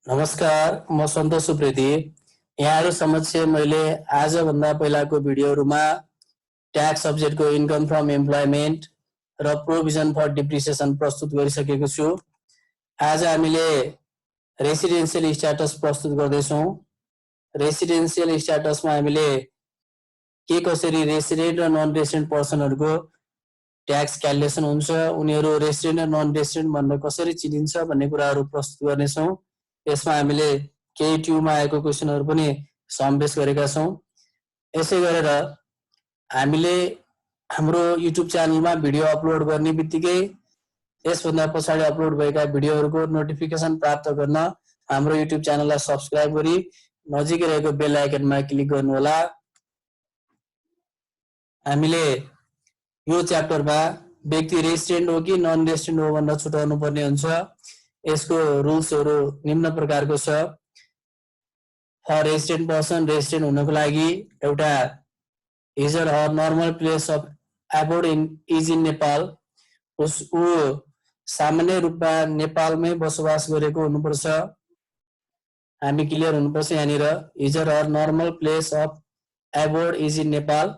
नमस्कार, म सन्तोष सुप्रेती। यहाँहरु समक्ष मैले आज भन्दा पहिलाको भिडियोहरुमा ट्याक्स सब्जेक्टको इन्कम फ्रम एम्प्लॉयमेन्ट र प्रोभिजन फर डिप्रिसिएसन प्रस्तुत गरिसकेको छु। आज हामीले रेसिडेन्शियल स्ट्याटस प्रस्तुत गर्दैछौँ। रेसिडेन्शियल स्ट्याटसमा हामीले के कसरी रेसिडेन्ट र नन रेसिडेन्ट पर्सनहरुको ट्याक्स क्यालकुलेसन हुन्छ, उनीहरु रेसिडेन्ट र नन रेसिडेन्ट भनेर कसरी चिनिन्छ भन्ने कुराहरु प्रस्तुत गर्नेछौँ। यसमा हामीले केही ट्युमा आएको क्वेशनहरु पनि समावेश गरेका छौँ। यसै गरेर हामीले हाम्रो युट्युब च्यानलमा भिडियो अपलोड गर्ने बित्तिकै यसभन्दा पछाडि अपलोड भएका भिडियोहरुको नोटिफिकेसन प्राप्त गर्न हाम्रो युट्युब च्यानललाई सब्स्क्राइब गरी नजिकै रहेको बेल आइकनमा क्लिक गर्नुहोला। हामीले यो च्याप्टरमा व्यक्ति रेसिडेन्ट हो कि नन रेसिडेन्ट हो भनेर छुटाउनु पर्ने हुन्छ। यसको रुल्सहरु निम्न प्रकारको छ। फर रेसिडेन्ट पर्सन रेसिडेन्ट हुनको लागि एउटा his or her normal place of abode is in Nepal, ऊ सामान्य रूपमा नेपालमै बसोबास गरेको हुनुपर्छ। हामी क्लियर हुनुपर्छ यहाँनिर। His or her normal place of abode is in Nepal,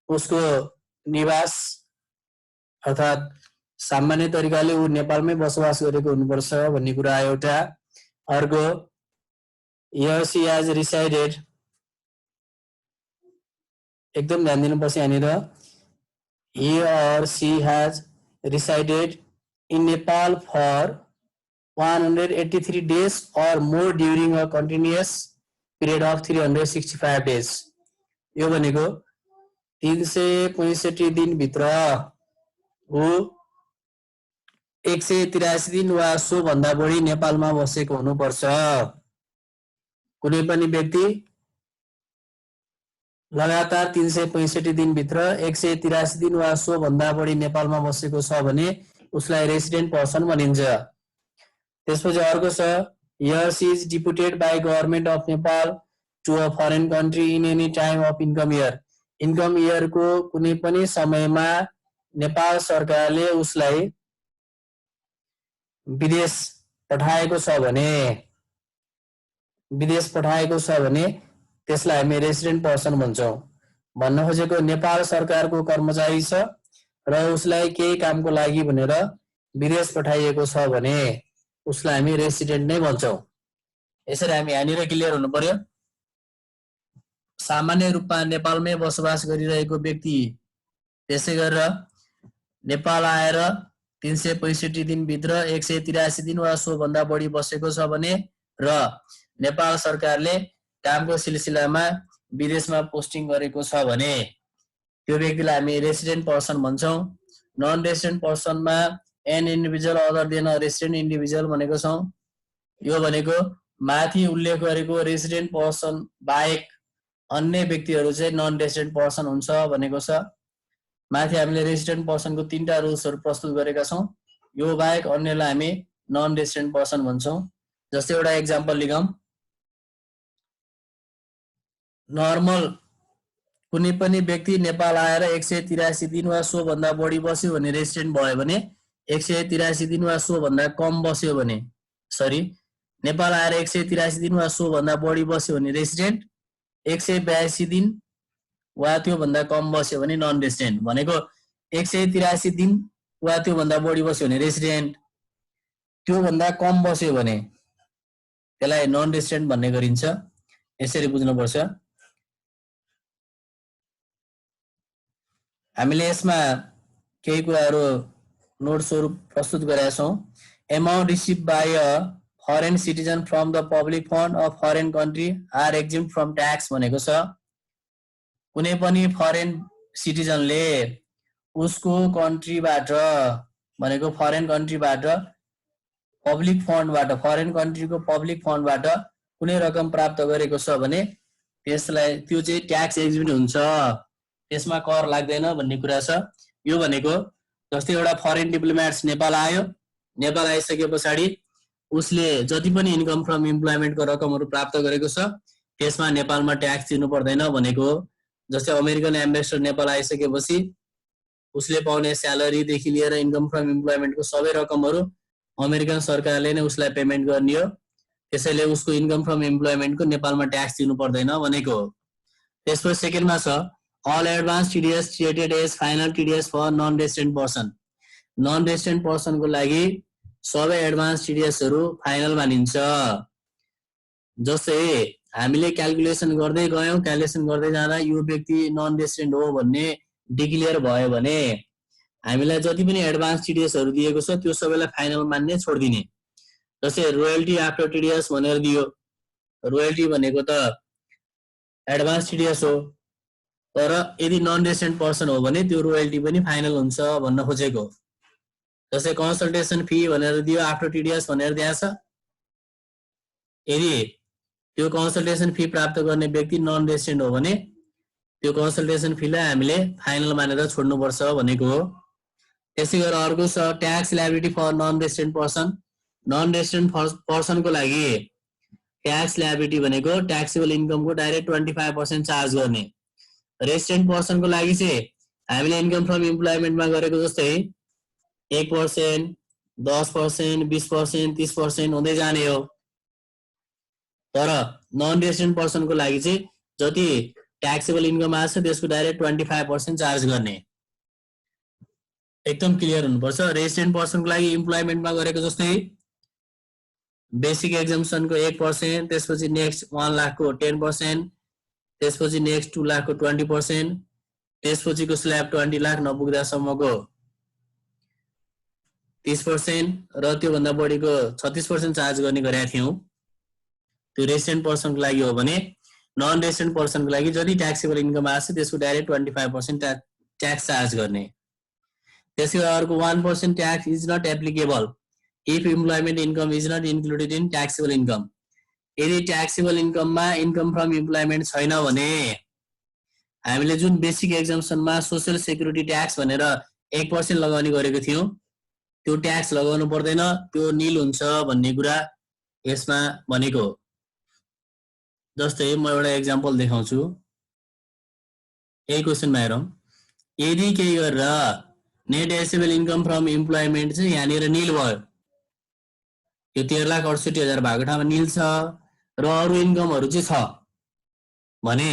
उसको निवास अर्थात सामान्य तरिकाले ऊ नेपालमै बसोबास गरेको हुनुपर्छ भन्ने कुरा एउटा। अर्को, he or she has resided, एकदम ध्यान दिनुपर्छ यहाँनिर। he or she has resided in Nepal for 183 days or more during a continuous period of 365 days। यो भनेको 365 दिन भित्र ऊ 183 दिन वा सो भन्दा बढी नेपालमा बसेको हुनुपर्छ। कुनै पनि व्यक्ति लगातार 365 दिन भित्र 183 दिन वा सो भन्दा बढी नेपालमा बसेको छ भने उसलाई रेसिडेन्ट पर्सन भनिन्छ। त्यसपछि अर्को छ, he or she is deputed by government of Nepal to a foreign country in any time of income year। Income year को कुनै पनि समयमा नेपाल सरकारले उसलाई विदेश पठाएको छ भने त्यसलाई हामी रेसिडेन्ट पर्सन भन्छौँ। भन्न खोजेको नेपाल सरकारको कर्मचारी छ र उसलाई केही कामको लागि भनेर विदेश पठाइएको छ भने उसलाई हामी रेसिडेन्ट नै भन्छौँ। यसरी हामी यहाँनिर क्लियर हुनु पर्यो। सामान्य रूपमा नेपालमै बसोबास गरिरहेको व्यक्ति, त्यसै गरेर नेपाल आएर 365 दिन भित्र 183 दिन वा सो भन्दा बढी बसेको छ भने र नेपाल सरकारले कामको सिलसिलामा विदेशमा पोस्टिङ गरेको छ भने त्यो व्यक्तिलाई हामी रेसिडेन्ट पर्सन भन्छौँ। नन रेसिडेन्ट पर्सनमा an individual other than a resident individual भनेको छौँ। यो भनेको माथि उल्लेख गरेको रेसिडेन्ट पर्सन बाहेक अन्य व्यक्तिहरू चाहिँ नन रेसिडेन्ट पर्सन हुन्छ भनेको छ। माथि हामीले रेसिडेन्ट पर्सनको 3टा रुल्सहरु प्रस्तुत गरेका छौँ। यो बाहेक अन्यलाई हामी नन रेसिडेन्ट पर्सन भन्छौँ। जस्तै एउटा एक्जाम्पल लिगौँ। नर्मल कुनै पनि व्यक्ति नेपाल आएर 183 दिन वा सो भन्दा बढी बस्यो भने रेसिडेन्ट भयो भने, 183 दिन वा सो भन्दा कम बस्यो भने, नेपाल आएर 183 दिन वा सो भन्दा बढी बस्यो भने रेसिडेन्ट, 182 दिन वा त्यो भन्दा कम बस्यो भने नन रेसिडेन्ट। भनेको 183 दिन वा त्यो भन्दा बढी बस्यो भने रेसिडेन्ट, त्यो भन्दा कम बस्यो भने त्यसलाई नन रेसिडेन्ट भन्ने गरिन्छ। यसरी बुझ्नुपर्छ। हामीले यसमा केही कुराहरु नोट स्वरूप प्रस्तुत गरेका छौँ। Amount receive by a foreign citizen from the public fund of foreign country are exempt from tax भनेको छ। कुनै पनि फरेन सिटिजनले उसको कन्ट्रीबाट भनेको फरेन कन्ट्रीबाट पब्लिक फन्डबाट, फरेन कन्ट्रीको पब्लिक फन्डबाट कुनै रकम प्राप्त गरेको छ भने त्यसलाई त्यो चाहिँ ट्याक्स एक्जिम्प्ट हुन्छ, त्यसमा कर लाग्दैन भन्ने कुरा छ। यो भनेको जस्तै एउटा फरेन डिप्लोमेट्स नेपाल आयो, नेपाल आइसके पछाडि उसले जति पनि इन्कम फ्रम एम्प्लॉयमेन्टको रकमहरु प्राप्त गरेको छ त्यसमा नेपालमा ट्याक्स तिर्नु पर्दैन भनेको। जस्तै अमेरिकन एम्बेसडर नेपाल आइसकेपछि उसले पाउने स्यालेरी देखि लिएर इन्कम फ्रम एम्प्लॉयमेन्टको सबै रकमहरु अमेरिकन सरकारले नै उसलाई पेमेन्ट गर्ने हो। त्यसैले उसको इन्कम फ्रम एम्प्लोयमेन्टको नेपालमा ट्याक्स दिनु पर्दैन भनेको हो। त्यसपछि सेकेन्डमा छ all advance TDS treated as final TDS for non-resident person. Non-resident person को लागि सबै एडभान्स टिडीएसहरु फाइनल मानिन्छ। जस्तै हामीले क्याल्कुलेसन गर्दै गयौं, क्याल्कुलेसन गर्दै जाँदा यो व्यक्ति नन रेसिडेन्ट हो भन्ने डिक्लेयर भयो भने हामीलाई जति पनि एडभान्स टिडीएसहरु दिएको छ त्यो सबैलाई फाइनल मान्ने छोड्दिने। जस्तै रोयल्टी आफ्टर टिडीएस भनेर दियो, रोयल्टी भनेको त एडभान्स टिडीएस हो, तर यदि नन रेसिडेन्ट पर्सन हो भने त्यो रोयल्टी पनि फाइनल हुन्छ भन्न खोजेको। जस्तै कन्सल्टेसन फी भनेर दियो आफ्टर टिडीएस भनेर दिएको छ, यदि त्यो कन्सल्टेसन फी प्राप्त गर्ने व्यक्ति नन रेसिडेन्ट हो भने त्यो कन्सल्टेसन फीलाई हामीले फाइनल मानेर छोड्नुपर्छ भनेको हो। त्यसैगरी अर्को छ tax liability for non resident person. Non resident पर्सनको लागि ट्याक्स लायबिलिटी भनेको ट्याक्सेबल इन्कमको डाइरेक्ट 25% चार्ज गर्ने। रेसिडेन्ट पर्सनको लागि चाहिँ हामीले इन्कम फ्रम इम्प्लोयमेन्टमा गरेको जस्तै 1%, 10%, 20%, 30% हुँदै जाने हो। तर नन रेसिडेन्ट पर्सनको लागि चाहिँ जति ट्याक्सेबल इन्कम आछ त्यसको डाइरेक्ट 25% चार्ज गर्ने। एकदम क्लियर हुनुपर्छ। रेसिडेन्ट पर्सनको लागि इम्प्लोयमेन्टमा गरेको जस्तै बेसिक एक्जम्पसनको 1%, त्यसपछि नेक्स्ट 1 लाखको 10%, त्यसपछि नेक्स्ट 2 लाखको 20%, त्यसपछिको स्ल्याब 20 लाख नपुग्दासम्मको 30% र त्यो भन्दा बढीको 36% चार्ज गर्ने गरेका थियौं। त्यो रेसिडेन्ट पर्सनको लागि हो भने नन रेसिडेन्ट पर्सनको लागि जति ट्याक्सेबल इन्कम आछ त्यसको डाइरेक्ट 25% ट्याक्स चार्ज गर्ने। त्यसैगरी अर्को 1% tax is not applicable if employment income is not included in taxable income. यदि ट्याक्सेबल इन्कममा इन्कम फ्रम इम्प्लोयमेन्ट छैन भने हामीले जुन बेसिक एक्जम्पसनमा सोशल सेक्युरिटी ट्याक्स भनेर 1% लगाउने गरेको थियौं त्यो ट्याक्स लगाउनु पर्दैन, त्यो नील हुन्छ भन्ने कुरा यसमा भनेको हो। जस्तै म एउटा एक्जाम्पल देखाउँछु। यही क्वेशनमा हेरौं। यदि केही गरेर net assessable income from employment चाहिँ यहाँनिर नील भयो, यो 13,68,000 भएको ठाउँमा नील छ र अरु इन्कमहरु चाहिँ छ भने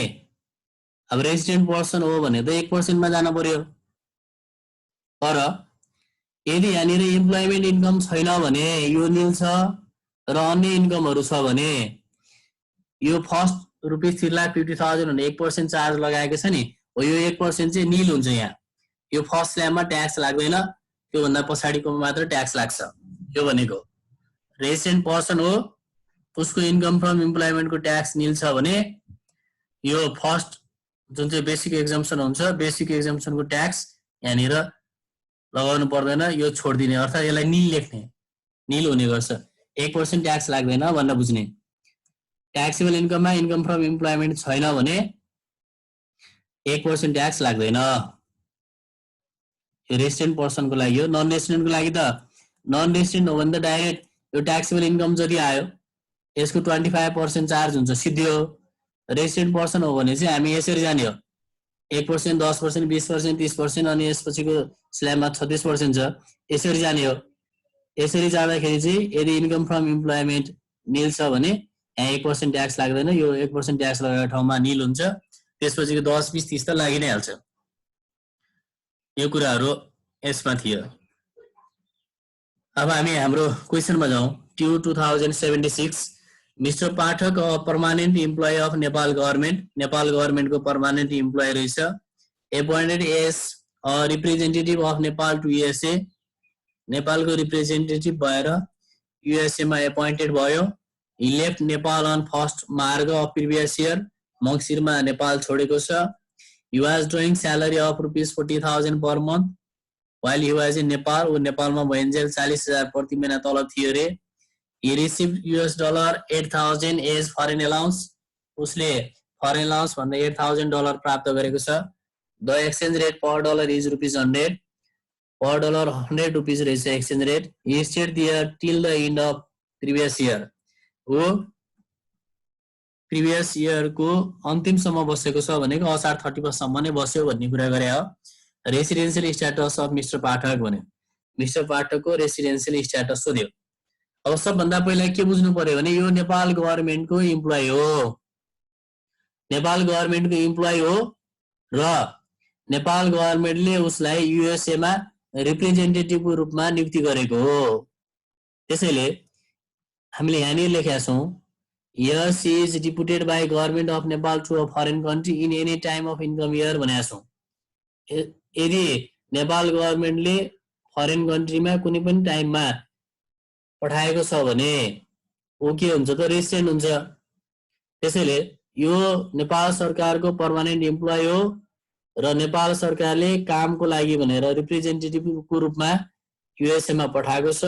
अब रेसिडेन्ट पर्सन हो भने त 1% मा जान पर्यो। तर यदि यहाँनिर इम्प्लोयमेन्ट इन्कम छैन भने यो नील छ र अन्य इन्कमहरु छ भने यो फर्स्ट रुपीस 3,50,000 भन्ने 1% चार्ज लगाएको छ नि, हो यो 1% चाहिँ नील हुन्छ। यहाँ यो फर्स्ट स्ल्याबमा ट्याक्स लाग्दैन, त्यो भन्दा पछाडीको मात्र ट्याक्स लाग्छ। यो भनेको रेसिडेन्ट पर्सन हो, उसको इन्कम फ्रम इम्प्लोयमेन्टको ट्याक्स नील छ भने यो फर्स्ट जुन चाहिँ बेसिक एक्जम्पसन हुन्छ, बेसिक एक्जम्पसनको ट्याक्स यहाँनिर लगाउनु पर्दैन, यो छोड्दिने। अर्थात् यसलाई नील लेख्ने, नील हुने गर्छ। 1% ट्याक्स लाग्दैन भन्न बुझ्ने। ट्याक्सेबल इन्कममा इन्कम फ्रम इम्प्लोयमेन्ट छैन भने 1% ट्याक्स लाग्दैन। यो रेसिडेन्ट पर्सनको लागि हो। नन रेसिडेन्टको लागि त नन रेसिडेन्ट हो भने त डाइरेक्ट यो ट्याक्सेबल इन्कम जति आयो यसको 25% चार्ज हुन्छ, सिधै हो। रेसिडेन्ट पर्सन हो भने चाहिँ हामी यसरी जाने हो, 1%, 10%, 20%, 30% अनि यसपछिको स्ल्याबमा 36% छ, यसरी जाने हो। यसरी जाँदाखेरि चाहिँ यदि इन्कम फ्रम इम्प्लोयमेन्ट नील छ भने यहाँ 1% ट्याक्स लाग्दैन, यो 1% ट्याक्स लगाएको ठाउँमा नील हुन्छ, त्यसपछिको 10, 20, 30 त लागि नै हाल्छ। यो कुराहरु यसमा थियो। अब हामी हाम्रो क्वेशनमा जाउँ। ट्यु 2076 mister Pathak a permanent employee of Nepal government, Nepal गभर्नमेन्टको पर्मानेन्ट इम्प्लोइ रहेछ। Appointed as a representative of Nepal to USA, नेपालको रिप्रेजेन्टेटिभ भएर युएसए मा एपोइन्टेड भयो। He left Nepal on 1st March of previous year, मङ्सिरमा नेपाल छोडेको छ। He was drawing salary of rupees 40,000 per month while he was in Nepal, वो नेपालमा भइन्जेल 40,000 प्रति महिना तलब थियो रे। He received $8,000 as foreign allowance, उसले foreign allowance भन्दा $8,000 प्राप्त गरेको छ। The exchange rate per dollar is rupees 100, per dollar 100 rupees रहेछ exchange rate। He stayed there till the end of previous year, वो प्रिभियस इयर को अन्तिमसम्म बसेको छ भनेको असार 31 सम्म नै बस्यो भन्ने कुरा गरे हो। रेसिडेन्शियल स्ट्याटस अफ मिस्टर पाठक भन्यो, मिस्टर पाठकको रेसिडेन्शियल स्ट्याटस सोध्यो। अब सबभन्दा पहिला के बुझ्नु पर्यो भने यो नेपाल गभर्नमेन्टको इम्प्लोइ हो, नेपाल गभर्नमेन्टको इम्प्लोइ हो र नेपाल गभर्नमेन्टले उसलाई युएसए मा रिप्रेजेन्टेटिभको रूपमा नियुक्ति गरेको हो। त्यसैले हामीले यहाँनिर लेखेका छौँ यस is deputed by government of Nepal to a foreign country in any time of income year भनेका छौँ। यदि नेपाल गभर्नमेन्टले फरेन कन्ट्रीमा कुनै पनि टाइममा पठाएको छ भने ऊ के हुन्छ त रेसिडेन्ट हुन्छ। त्यसैले यो नेपाल सरकारको पर्मानेन्ट इम्प्लोइ हो र नेपाल सरकारले कामको लागि भनेर रिप्रेजेन्टेटिभको रूपमा युएसए मा पठाएको छ,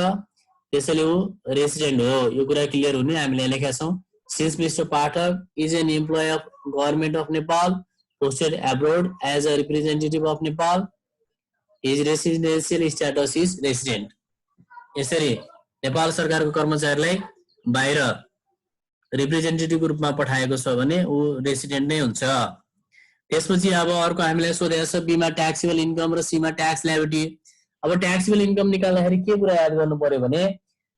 त्यसैले ऊ रेसिडेन्ट हो। यो कुरा क्लियर हुने हामीले लेखेका छौँ। Since mister Pathak is an employee of government of Nepal posted abroad as a representative of Nepal his residential status is resident. यसरी नेपाल सरकारको कर्मचारीलाई बाहिर रिप्रेजेन्टेटिभको रूपमा पठाएको छ भने ऊ रेसिडेन्ट नै हुन्छ। त्यसपछि अब अर्को हामीलाई सोधेको छ बीमा ट्याक्सेबल इन्कम र सीमा ट्याक्स लायबिलिटी। अब ट्याक्सेबल इन्कम निकाल्दाखेरि के कुरा याद गर्नु पर्यो भने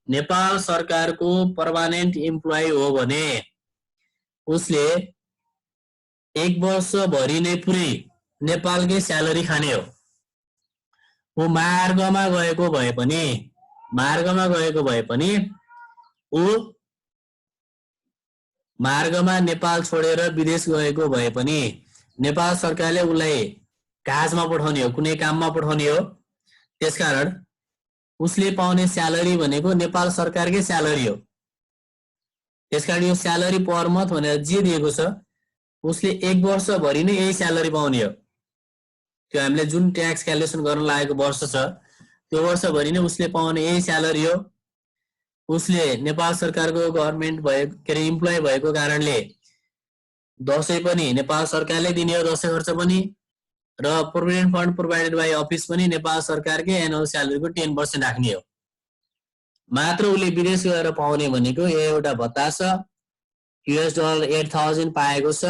नेपाल सरकारको पर्मानेन्ट इम्प्लोइ हो भने उसले 1 वर्षभरि नै पुरै नेपालकै स्यालेरी खाने हो। ऊ मार्गमा गएको भए पनि ऊ मार्गमा नेपाल छोडेर विदेश गएको भए पनि नेपाल सरकारले उसलाई काजमा पठाउने हो, कुनै काममा पठाउने हो। त्यसकारण उसले पाउने स्यालेरी भनेको नेपाल सरकारकै स्यालेरी हो। त्यसकारण यो स्यालेरी पर मन्थ भनेर जे दिएको छ उसले 1 वर्षभरि नै यही स्यालेरी पाउने हो। त्यो हामीले जुन ट्याक्स क्यालकुलेसन गर्न लागेको वर्ष छ त्यो वर्षभरि नै उसले पाउने यही स्यालेरी हो। उसले नेपाल सरकारको गभर्नमेन्ट भएको के अरे इम्प्लोइ भएको कारणले दसैँ पनि नेपाल सरकारले दिने हो, दसैँ खर्च पनि, र provident fund provided by office पनि नेपाल सरकारकै एनुअल स्यालेरीको 10% राख्ने हो। मात्र उसले विदेश गएर पाउने भनेको एउटा भत्ता छ, US डलर 8000 पाएको छ।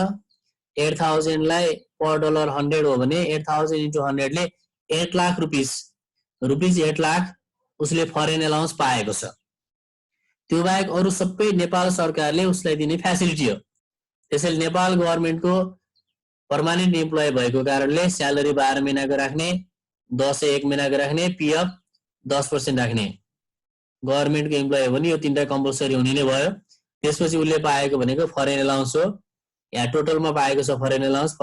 8000 लाई पर डलर 100 हो भने 8000 into 100 ले 8 लाख रुपिस 8 लाख उसले फरेन अलाउन्स पाएको छ। त्यो बाहेक अरू सबै नेपाल सरकारले उसलाई दिने फ्यासिलिटी हो। त्यसैले नेपाल गभर्नमेन्टको पर्मानेन्ट इम्प्लोइ भएको कारणले स्यालेरी 12 महिनाको राख्ने, दसैँ 1 महिनाको राख्ने, पिएफ 10% राख्ने। गभर्नमेन्टको इम्प्लोइ हो भने यो तीनटा कम्पलसरी हुने नै भयो। त्यसपछि उसले पाएको भनेको फरेन अलाउन्स हो। यहाँ टोटलमा पाएको छ फरेन अलाउन्स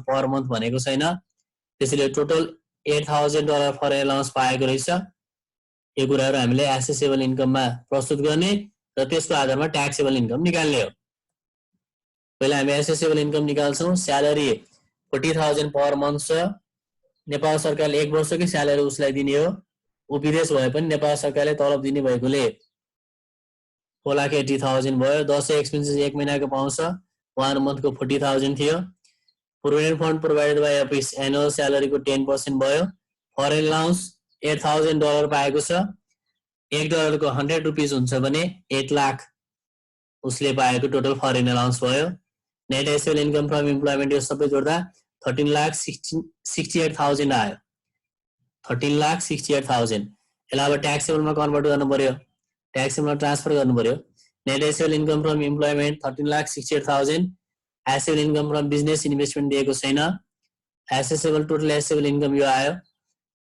पर मन्थ भनेको छैन। त्यसैले टोटल $8000 फरेन अलाउन्स पाएको रहेछ। यो कुराहरू हामीले एसेसेबल इन्कममा प्रस्तुत गर्ने र त्यसको आधारमा ट्याक्सेबल इन्कम निकाल्ने हो। पहिला हामी एसेसेबल इन्कम निकाल्छौँ। स्यालेरी 40,000 पर मन्थ छ। नेपाल सरकारले 1 वर्षकै स्यालेरी उसलाई दिने हो। ऊ विदेश भए पनि नेपाल सरकारले तलब दिने भएकोले 4,80,000 भयो। दसैँ एक्सपेन्सेस 1 महिनाको पाउँछ, 1 मन्थको 40,000 थियो। Provident fund provided by office annual स्यालेरीको 10% भयो। फरेन अलाउन्स $8,000 पाएको छ। 1 डलरको 100 रुपिस हुन्छ भने 8 लाख उसले पाएको टोटल फरेन अलाउन्स भयो। Net assessable income from employment यो सबै जोड्दा 13,68,000 आयो। 13,68,000। यसलाई अब ट्याक्सेबलमा कन्भर्ट गर्नु पर्यो, ट्याक्सेबलमा ट्रान्सफर गर्नु पर्यो। Net assessable income from employment 13,68,000। Assessable income from business investment दिएको छैन। एसेसेबल टोटल एसेबल इन्कम यो आयो।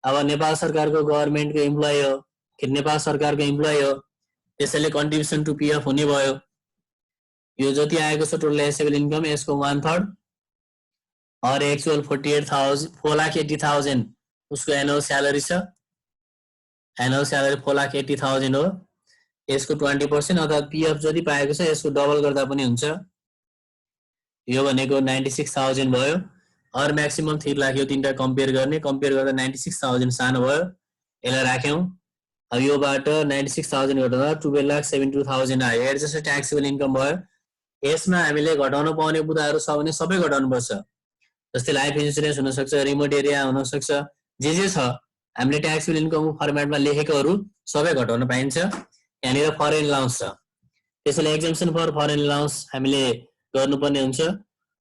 अब नेपाल सरकारको गभर्नमेन्टको इम्प्लोइ हो, नेपाल सरकारको इम्प्लोइ हो, त्यसैले कन्ट्रिब्युसन टु पिएफ हुने भयो। यो जति आएको छ टोटल एसेबल इन्कम यसको 1/3 और एक्चुअल 4,80,000 उसको एनुअल स्यालेरी छ। एनुअल स्यालेरी 4,80,000 हो। यसको 20% अर्थात् पिएफ जति पाएको छ यसको डबल गर्दा पनि हुन्छ। यो भनेको 96,000 भयो। और म्याक्सिमम 3 लाख यो तीनटा कम्पेयर गर्दा 96,000 सानो भयो। यसलाई राख्यौँ। अब योबाट 96,000 घटाउँदा 12,72,000 आयो। एडजस्टेड ट्याक्सेबल इन्कम भयो। यसमा हामीले घटाउन पाउने बुदाहरू छ भने सबै घटाउनुपर्छ। जस्तै लाइफ इन्सुरेन्स हुनसक्छ, रिमोट एरिया हुनसक्छ, जे छ हामीले ट्याक्सेबल इन्कमको फर्मेटमा लेखेकोहरू सबै घटाउन पाइन्छ। यहाँनिर फरेन अलाउन्स छ, त्यसैले एक्जम्पसन फर फरेन अलाउन्स हामीले गर्नुपर्ने हुन्छ।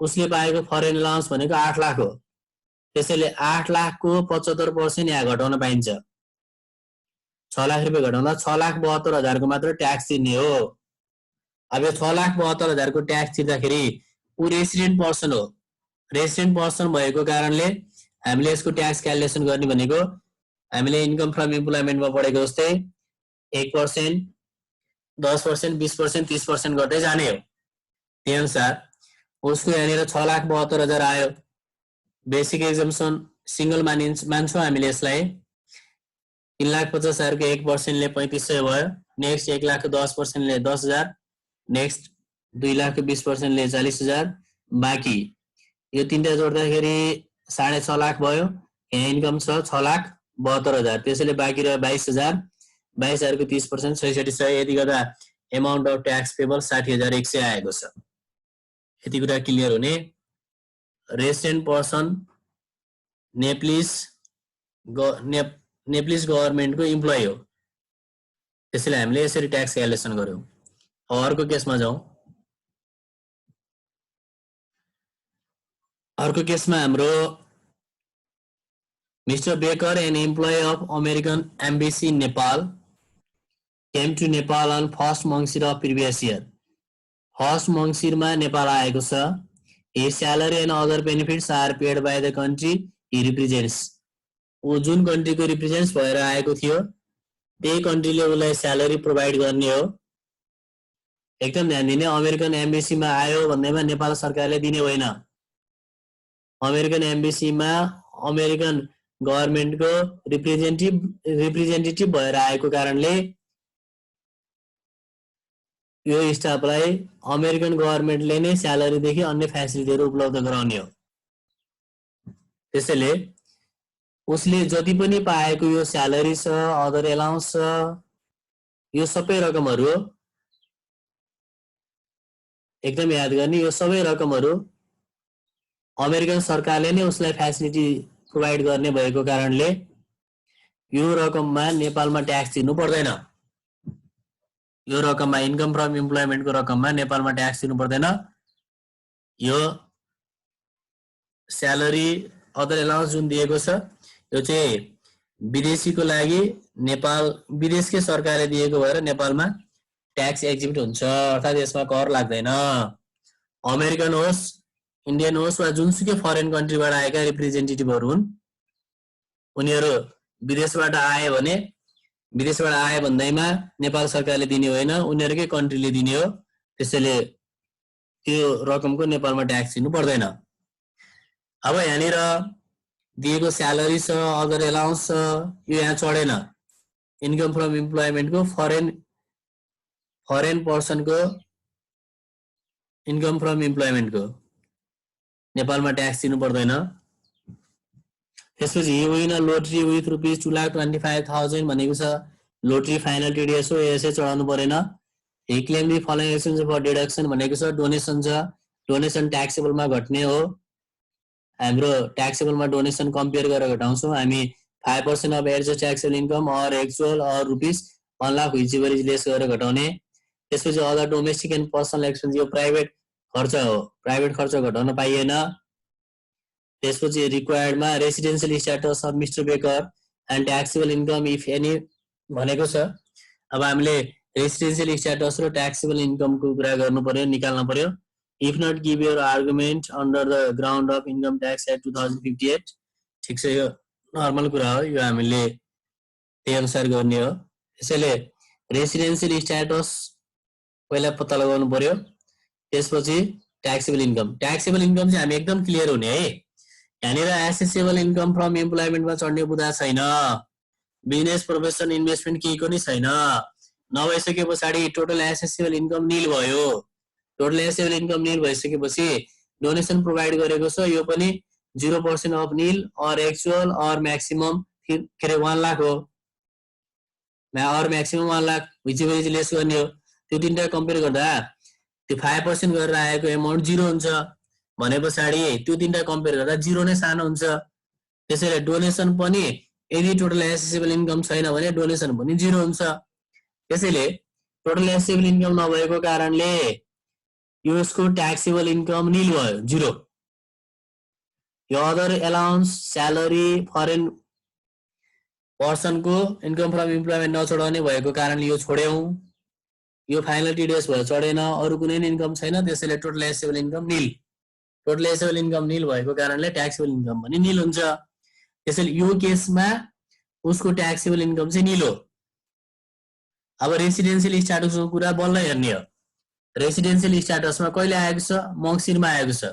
उसले पाएको फरेन अलाउन्स भनेको 8 लाख हो। त्यसैले 8 लाखको 75% यहाँ घटाउन पाइन्छ। 6 लाख रुपियाँ घटाउँदा 6,72,000 को मात्र ट्याक्स तिर्ने हो। अब यो 6,72,000 को ट्याक्स तिर्दाखेरि ऊ रेसिडेन्ट पर्सन हो। रेसिडेन्ट पर्सन भएको कारणले हामीले यसको ट्याक्स क्यालकुलेसन गर्ने भनेको हामीले इन्कम फ्रम इम्प्लोइमेन्टमा पढेको जस्तै 1%, 10%, 20%, 30% गर्दै जाने हो। त्यही अनुसार उसको यहाँनिर 6,72,000 आयो। बेसिक एक्जम्पसन सिंगल मान्छौँ हामीले यसलाई। 3,50,000 को 1% ले 3,500 भयो। नेक्स्ट 1 लाख को 10% ले 10,000। नेक्स्ट 2 लाख को 20% ले 40,000। बाँकी यो तीनटा जोड्दाखेरि 6.5 लाख भयो। यहाँ इन्कम छ 6,72,000। त्यसैले बाँकी रह्यो 22,000। 22,000 को 30% 66,000। यति गर्दा एमाउन्ट अफ ट्याक्स पेबल 60,100 आएको छ। यति कुरा क्लियर हुने। रेसिडेन्ट पर्सन नेप्लिज गभर्मेन्टको इम्प्लोइ हो। त्यसैले हामीले यसरी ट्याक्स क्यालकुलेसन गर्यौं। अर्को केसमा जाउँ। अर्को केसमा हाम्रो Mr. Baker, an employee of American Embassy in Nepal, came to Nepal on 1st Mangsir of previous year. 1st Mangsirमा Nepal आएको छ। His salary and other benefits are paid by the country he represents. ऊ जुन कन्ट्रीको represents भएर आएको थियो त्यही कन्ट्रीले उसलाई salary provide गर्ने हो। एकदम ध्यान दिने, अमेरिकन एम्बेसीमा आयो भन्दैमा नेपाल सरकारले दिने होइन। अमेरिकन एम्बेसीमा अमेरिकन गभर्मेन्टको रिप्रेजेन्टेटिभ भएर आएको कारणले यो स्टाफलाई अमेरिकन गभर्मेन्टले नै स्यालेरीदेखि अन्य फ्यासिलिटीहरू उपलब्ध गराउने हो। त्यसैले उसले जति पनि पाएको यो स्यालेरी छ, अदर एलाउन्स छ, यो सबै रकमहरू एकदम याद गर्ने, यो सबै रकमहरू अमेरिकन सरकारले नै उसलाई फ्यासिलिटी प्रोभाइड गर्ने भएको कारणले यो रकममा नेपालमा ट्याक्स तिर्नु पर्दैन। यो रकममा इन्कम फ्रम इम्प्लोइमेन्टको रकममा नेपालमा ट्याक्स तिर्नु पर्दैन। यो स्यालेरी अदर एलाउन्स जुन दिएको छ यो चाहिँ विदेशीको लागि नेपाल विदेशकै सरकारले दिएको भएर नेपालमा ट्याक्स एक्जिक्युट हुन्छ, अर्थात् यसमा कर लाग्दैन। अमेरिकन होस्, इन्डियन होस् वा जुनसुकै फरेन कन्ट्रीबाट आएका रिप्रेजेन्टेटिभहरू हुन्, उनीहरू विदेशबाट आए भने विदेशबाट आए भन्दैमा नेपाल सरकारले दिने होइन, उनीहरूकै कन्ट्रीले दिने हो। त्यसैले त्यो रकमको नेपालमा ट्याक्स दिनु पर्दैन। अब यहाँनिर दिएको स्यालेरी छ, अदर एलाउन्स छ, यो यहाँ चढेन। इन्कम फ्रम इम्प्लोइमेन्टको फरेन पर्सनको इन्कम फ्रम इम्प्लोइमेन्टको नेपालमा ट्याक्स दिनु पर्दैन। त्यसपछि विन लोटरी विथ रुपिस 2,25,000 भनेको छ लोटरी फाइनल टिडिएस हो, यसै चढाउनु परेन। He claim the following expense for deduction भनेको छ डोनेसन छ, डोनेसन ट्याक्सेबलमा घट्ने हो। हाम्रो ट्याक्सेबलमा डोनेसन कम्पेयर गरेर घटाउँछौँ हामी। 5% of adjust taxable income or actual or rupees 1 lakh whichever is less गरेर घटाउने। त्यसपछि other domestic and personal expense, यो प्राइभेट खर्च हो, प्राइभेट खर्च घटाउन पाइएन। त्यसपछि रिक्वायर्डमा residential status of mister Baker and taxable income if any भनेको छ। अब हामीले रेसिडेन्सियल स्ट्याटस र ट्याक्सेबल इन्कमको कुरा गर्नु पर्यो, निकाल्नु पर्यो। If not give your argument under the ground of income tax act 2058, ठिक छ, यो नर्मल कुरा हो, यो हामीले त्यही अनुसार गर्ने हो। त्यसैले रेसिडेन्सियल स्ट्याटस पहिला पत्ता लगाउनु पर्यो, त्यसपछि ट्याक्सेबल इन्कम। ट्याक्सेबल इन्कम चाहिँ हामी एकदम क्लियर हुने है। यहाँनिर एसेसेबल इन्कम फ्रम इम्प्लोइमेन्टमा चढ्ने बुदा छैन, बिजनेस प्रोफेसन इन्भेस्टमेन्ट केही पनि छैन। नभइसके पछाडि टोटल एसेसेबल इन्कम निल भयो। टोटल एसेसेबल इन्कम निल भइसकेपछि डोनेसन प्रोभाइड गरेको छ, यो पनि 0% of nil or actual or maximum के अरे 1 लाख हो, or maximum 1 lakh whichever is less गर्ने हो। त्यो तिनटा कम्पेयर गर्दा त्यो 5% गरेर आएको एमाउन्ट 0 हुन्छ भने पछाडि त्यो तिनटा कम्पेयर गर्दा 0 नै सानो हुन्छ। त्यसैले डोनेसन पनि यदि टोटल एसेसेबल इन्कम छैन भने डोनेसन पनि 0 हुन्छ। त्यसैले टोटल एसेसेबल इन्कम नभएको कारणले यसको ट्याक्सेबल इन्कम निल भयो, 0। यो अदर एलाउन्स, स्यालेरी, फरेन पर्सनको इन्कम फ्रम इम्प्लोइमेन्ट नचढाउने भएको कारणले यो छोड्यौं, यो फाइनल टिडिएस भयो चढेन, अरु कुनै इन्कम छैन, त्यसैले टोटल एसेबल इन्कम निल। टोटल एसेबल इन्कम निल भएको कारणले ट्याक्सेबल इन्कम पनि निल हुन्छ। त्यसैले यो केसमा उसको ट्याक्सेबल इन्कम चाहिँ निल हो। अब रेसिडेन्शियल स्ट्याटसको कुरा बल्ल हेर्ने हो। रेसिडेन्शियल स्ट्याटसमा कहिले आएको छ? मङ्सिरमा आएको छ।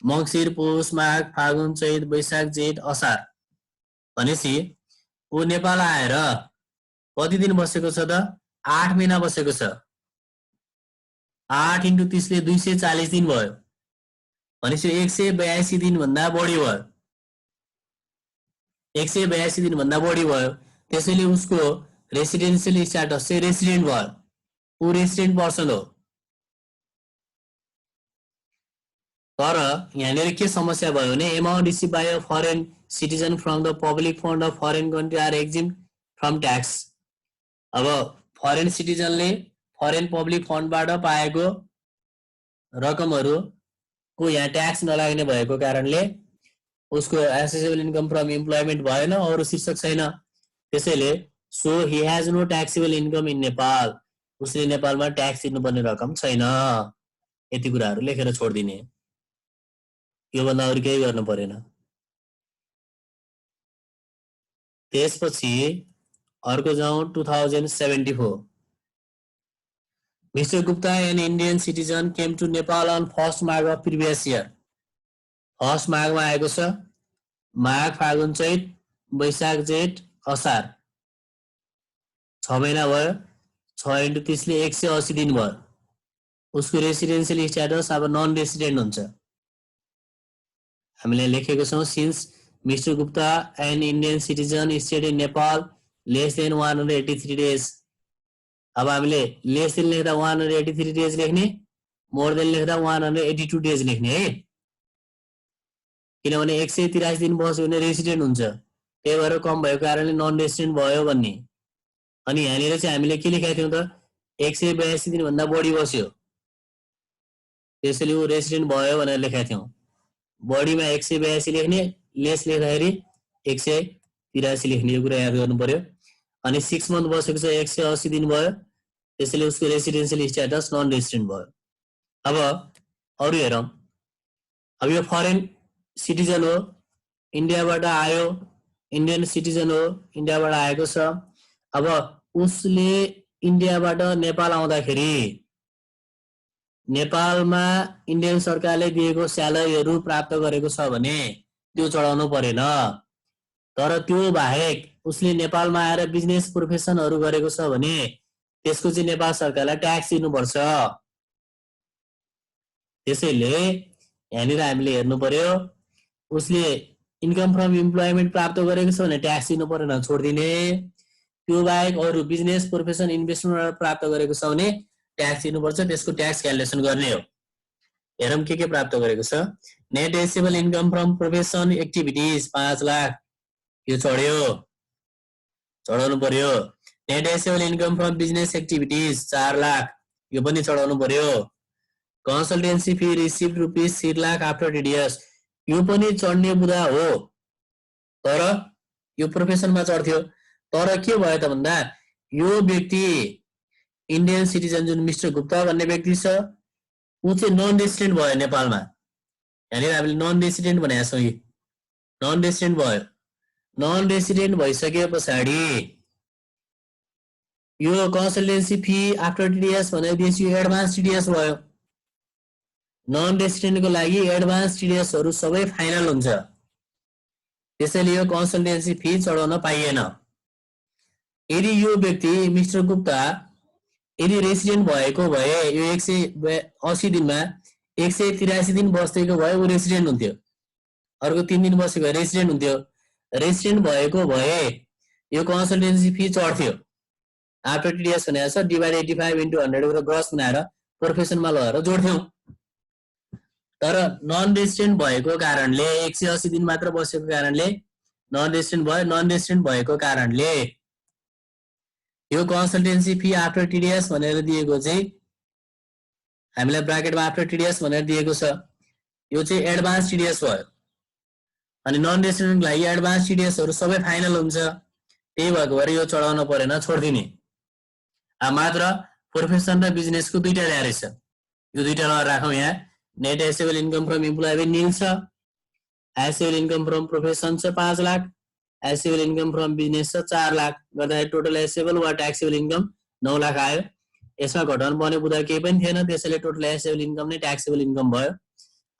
मङ्सिर, पुष, माघ, फागुन, चैत, वैशाख, जेठ, असार भनेपछि ऊ नेपाल आएर कति दिन बसेको छ त? 8 महिना बसेको छ। 8 × 30 ले 240 दिन भयो भनेपछि 182 दिन भन्दा बढी भयो। 182 दिन भन्दा बढी भयो। त्यसैले उसको रेसिडेन्शियल स्ट्याटस चाहिँ रेसिडेन्ट भयो। ऊ रेसिडेन्ट पर्सन हो। तर यहाँनिर के समस्या भयो भने amount receive by a foreign citizen from the public fund of foreign country are exempt from tax. अब फरेन सिटिजनले फरेन पब्लिक फन्डबाट पाएको रकमहरुको यहाँ ट्याक्स नलाग्ने भएको कारणले उसको एसेसेबल इन्कम फ्रम इम्प्लोइमेन्ट भएन, अरु शीर्षक छैन। त्यसैले so he has no taxable income in Nepal. उसले नेपालमा ट्याक्स तिर्नुपर्ने रकम छैन। यति कुराहरु लेखेर छोड्दिने। यो भन्दा अरु केही गर्न परेन। त्यसपछि अर्को जाउँ 2074। Mr. Gupta, an Indian citizen, came to Nepal on 1st March of previous year. 1st March मा आएको छ। माघ, फागुन, चैत, वैशाख, जेठ, असार 6 महिना भयो। 6 × 30 ले 180 दिन भयो। उसको रेसिडेन्शियल स्ट्याटस अब नन रेसिडेन्ट हुन्छ। हामीले लेखेको छौं since mister Gupta an Indian citizen stayed in Nepal less than 183 days. अब हामीले लेस देन लेख्दा 183 डेज लेख्ने, मोर देन लेख्दा 182 डेज लेख्ने है। किनभने 183 दिन बस्यो भने रेसिडेन्ट हुन्छ। त्यही भएर कम भएको कारणले नन रेसिडेन्ट भयो भन्ने। अनि यहाँनिर चाहिँ हामीले के लेखेका थियौं त? 182 दिन भन्दा बढी बस्यो, त्यसैले ऊ रेसिडेन्ट भयो भनेर लेखेका थियौं। बढीमा 182 लेख्ने, लेस लेख्दाखेरि 183 लेख्ने। यो कुरा याद गर्नु पर्यो। अनि 6 मन्थ बसेको छ, 180 दिन भयो, त्यसैले उसको रेसिडेन्शियल स्ट्याटस नन रेसिडेन्ट भयो। अब अरु हेरौं। अब यो फरेन सिटिजन हो, इन्डियाबाट आयो, इन्डियन सिटिजन हो, इन्डियाबाट आएको छ। अब उसले इन्डियाबाट नेपाल आउँदाखेरि नेपालमा इन्डियन सरकारले दिएको स्यालेरीहरु प्राप्त गरेको छ भने त्यो चढाउनु परेन। तर त्यो बाहेक उसले नेपालमा आएर बिजनेस प्रोफेसनहरु गरेको छ भने त्यसको चाहिँ नेपाल सरकारलाई ट्याक्स दिनुपर्छ। त्यसैले यहाँनिर हामीले हेर्नु पर्यो, उसले इन्कम फ्रम इम्प्लोइमेन्ट प्राप्त गरेको छ भने ट्याक्स दिनु परेन, छोड्दिने। त्यो बाहेक अरु बिजनेस प्रोफेसन इन्भेस्टमेन्ट प्राप्त गरेको छ भने ट्याक्स दिनुपर्छ। त्यसको ट्याक्स क्यालकुलेसन गर्ने हो। हेरौं के प्राप्त गरेको छ। Net assessable income from profession activities 5 lakh, यो चढ्यो, चढाउनु पर्यो। Net assessable income from business activities 4 lakh, यो पनि चढाउनु पर्यो। Consultancy fee receive rupees 3 lakh after TDS, यो पनि चढ्ने बुदा हो। तर यो प्रोफेसनमा चढ्थ्यो। तर के भयो त भन्दा यो व्यक्ति इन्डियन सिटिजन जुन मिस्टर गुप्ता भन्ने व्यक्ति छ, ऊ चाहिँ नन रेसिडेन्ट भयो नेपालमा। यहाँनिर हामीले नन रेसिडेन्ट भनेका छौं। नन रेसिडेन्ट भयो। नन रेसिडेन्ट भइसके पछाडि यो कन्सल्टेन्सी फी आफ्टर टिडिएस भनेर दिएपछि एडभान्स टिडिएस भयो। नन रेसिडेन्टको लागि एडभान्स टिडिएसहरु सबै फाइनल हुन्छ। त्यसैले यो कन्सल्टेन्सी फी चढाउन पाइएन। यदि यो व्यक्ति मिस्टर गुप्ता यदि रेसिडेन्ट भएको भए यो 180 दिनमा 183 दिन बसेको भए ऊ रेसिडेन्ट हुन्थ्यो। अर्को 3 दिन बसेको भए रेसिडेन्ट हुन्थ्यो। रेसिडेन्ट भएको भए यो कन्सल्टेन्सी फी चढ्थ्यो। आफ्टर टिडिएस भनेको छ डिभाइड 85 * 100 गरेर ग्रस बनाएर प्रोफेसनमा लगेर जोड्थ्यौं। तर नन रेसिडेन्ट भएको कारणले 180 दिन मात्र बसेको कारणले नन रेसिडेन्ट भयो। नन रेसिडेन्ट भएको कारणले यो कन्सल्टेन्सी फी आफ्टर टिडिएस भनेर दिएको चाहिँ हामीलाई ब्राकेटमा आफ्टर टिडिएस भनेर दिएको छ। यो चाहिँ एडभान्स टिडिएस भयो। अनि नन रेसिडेन्टको लागि एडभान्स टिडिएसहरु सबै फाइनल हुन्छ। त्यही भएको भएर यो चढाउन परेन, छोड्दिने। मात्र प्रोफेसन र बिजनेसको दुईटा ल्याएर छ, यो दुईटा राखौँ यहाँ। Net assessable income from employment निल छ, एसेबल इन्कम फ्रम प्रोफेसन छ 5 लाख, एसेबल इन्कम फ्रम बिजनेस छ 4 लाख, गर्दाखेरि टोटल एसेबल वा ट्याक्सेबल इन्कम 9 लाख आयो। यसमा घटाउनु पर्ने बुदा केही पनि थिएन, त्यसैले टोटल एसेबल इन्कम नै ट्याक्सेबल इन्कम भयो।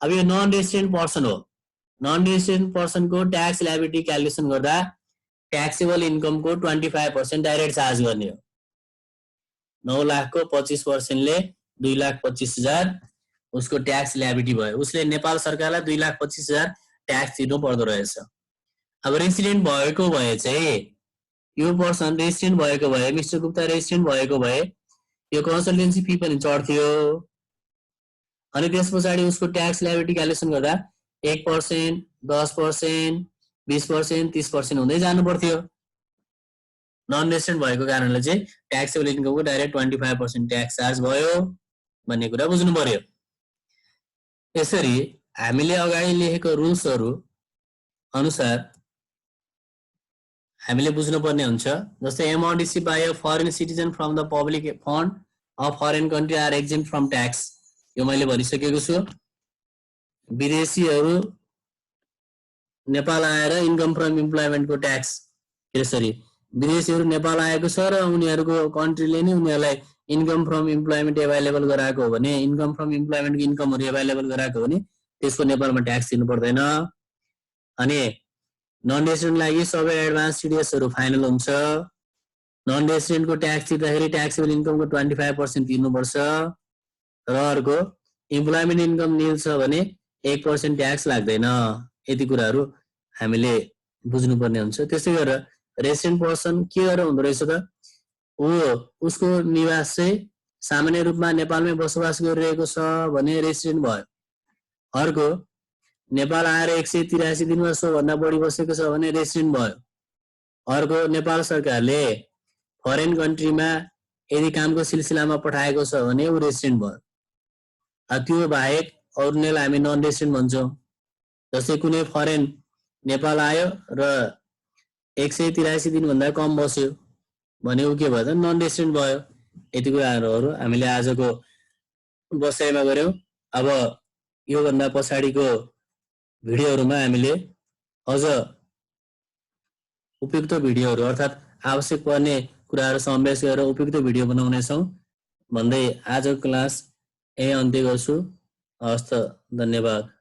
अब यो नन रेसिडेन्ट पर्सन हो, नन रेसिडेन्ट पर्सनको ट्याक्स लायबिलिटी क्यालकुलेसन गर्दा ट्याक्सेबल इन्कमको 25% डाइरेक्ट चार्ज गर्ने हो। 9 लाखको 25%ले 2,25,000 उसको ट्याक्स लायबिलिटी भयो। उसले नेपाल सरकारलाई 2,25,000 ट्याक्स तिर्नु पर्दो रहेछ। अब रेसिडेन्ट भएको भए चाहिँ यो पर्सन रेसिडेन्ट भएको भए, मिस्टर गुप्ता रेसिडेन्ट भएको भए यो कन्सल्टेन्सी फी पनि चढ्थ्यो। अनि त्यस पछाडि उसको ट्याक्स लायबिलिटी क्यालकुलेसन गर्दा 1%, 10%, 20%, 30% हुँदै जानु पर्थ्यो। नन रेसिडेन्ट भएको कारणले चाहिँ ट्याक्सेबल इन्कमको डाइरेक्ट 25% ट्याक्स चार्ज भयो भन्ने कुरा बुझ्नु पर्यो। यसरी हामीले अगाडि लेखेको रुल्सहरू अनुसार हामीले बुझ्नुपर्ने हुन्छ। जस्तै amount receive by a foreign citizen from the public fund of foreign country are exempt from tax, यो मैले भनिसकेको छु। विदेशीहरू नेपाल आएर इन्कम फ्रम इम्प्लोइमेन्टको ट्याक्स, यसरी विदेशीहरू नेपाल आएको छ र उनीहरूको कन्ट्रीले नै उनीहरूलाई इन्कम फ्रम इम्प्लोइमेन्ट एभाइलेबल गराएको हो भने, इन्कम फ्रम इम्प्लोइमेन्टको इन्कमहरू एभाइलेबल गराएको हो भने त्यसको नेपालमा ट्याक्स दिनु पर्दैन। अनि नन रेसिडेन्ट लागि सबै एडभान्स टिडिएसहरू फाइनल हुन्छ। नन रेसिडेन्टको ट्याक्स तिर्दाखेरि ट्याक्सेबल इन्कमको 25% तिर्नुपर्छ। र अर्को इम्प्लोइमेन्ट इन्कम निल छ भने 1% ट्याक्स लाग्दैन। यति कुराहरू हामीले बुझ्नुपर्ने हुन्छ। त्यसै गरेर रेसिडेन्ट पर्सन के गरेर हुँदो रहेछ त, उसको निवास चाहिँ सामान्य रूपमा नेपालमै बसोबास गरिरहेको छ भने रेसिडेन्ट भयो। अर्को नेपाल आएर 183 दिनमा सोभन्दा बढी बसेको छ भने रेसिडेन्ट भयो। अर्को नेपाल सरकारले फरेन कन्ट्रीमा यदि कामको सिलसिलामा पठाएको छ भने ऊ रेसिडेन्ट भयो। त्यो बाहेक अरूलाई हामी नन रेसिडेन्ट भन्छौँ। जस्तै कुनै फरेन नेपाल आयो र 183 दिनभन्दा कम बस्यो भने ऊ के भयो त, नन रेसिडेन्ट भयो। यति कुराहरू हामीले आजको बसाइमा गऱ्यौँ। अब योभन्दा पछाडिको भिडियोहरूमा हामीले अझ उपयुक्त भिडियोहरू अर्थात् आवश्यक पर्ने कुराहरू समावेश गरेर उपयुक्त भिडियो बनाउनेछौँ भन्दै आजको क्लास यही अन्त्य गर्छु। हस्त, धन्यवाद।